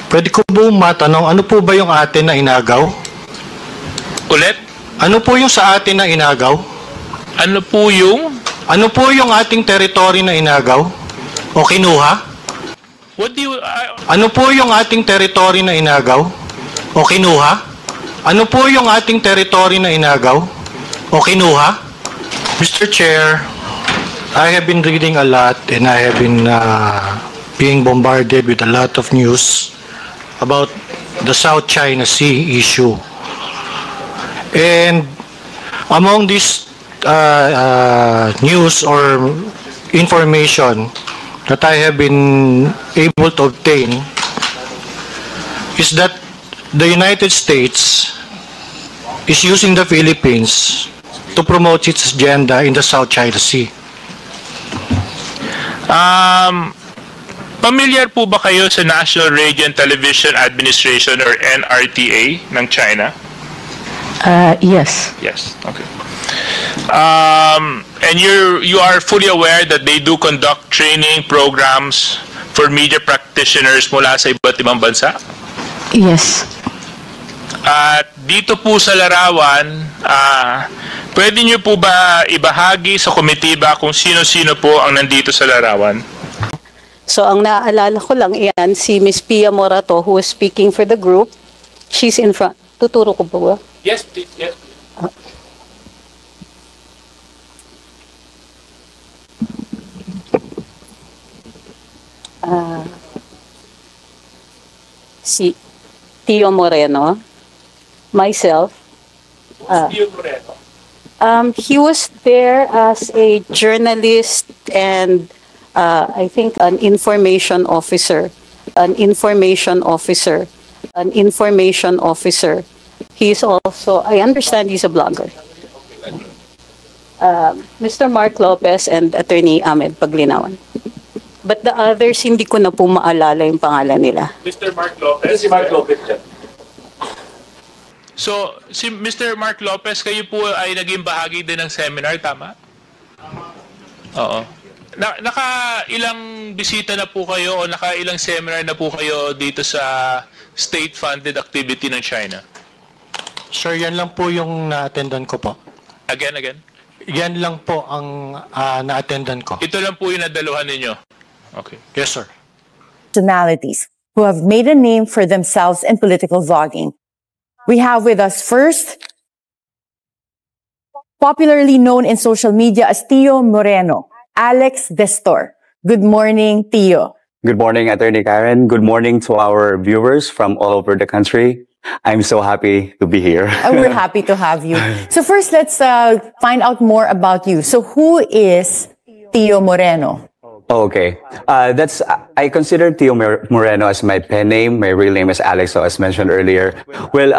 Pwede ko po matanong, ano po ba yung atin na inagaw? Ulit? Ano po yung sa atin na inagaw? Ano po yung? Ano po yung ating territory na inagaw? O kinuha? What do you... Ano po yung ating territory na inagaw? O kinuha? Ano po yung ating territory na inagaw? O kinuha? Mr. Chair, I have been reading a lot and I have been being bombarded with a lot of news about the South China Sea issue. And among this news or information that I have been able to obtain is that the United States is using the Philippines to promote its agenda in the South China Sea. Familiar po ba kayo sa National Radio and Television Administration or NRTA ng China? Yes. Yes. Okay. And you are fully aware that they do conduct training programs for media practitioners mula sa iba't ibang bansa? Yes. At dito po sa larawan, pwede niyo po ba ibahagi sa komitiba kung sino-sino po ang nandito sa larawan? So ang naaalala ko lang iyan, si Ms. Pia Morato, who is speaking for the group. She's in front. Tuturo ko ba? Yes, please. Yes. Si Tio Moreno, myself. Tio Moreno. He was there as a journalist and I think an information officer. He's also, I understand he's a blogger. Mr. Mark Lopez and Attorney Ahmed Paglinawan. But the others, hindi ko na po maalala yung pangalan nila. Mr. Mark Lopez? Si Mark Lopez dyan. So, si Mr. Mark Lopez, kayo po ay naging bahagi din ng seminar, tama? Oo. Naka-ilang bisita na po kayo o naka-ilang seminar na po kayo dito sa state-funded activity ng China? Sir, yan lang po yung na-attendan ko po. Again? Yan lang po ang na-attendan ko. Ito lang po yung nadaluhan ninyo? Okay. Yes, sir. Personalities who have made a name for themselves in political vlogging. We have with us first, popularly known in social media as Tio Moreno, Alex Destor. Good morning, Tio. Good morning, Attorney Karen. Good morning to our viewers from all over the country. I'm so happy to be here. We're happy to have you. So first, let's find out more about you. So who is Tio Moreno? Okay. I consider Tio Moreno as my pen name. My real name is Alex, so as mentioned earlier. Well,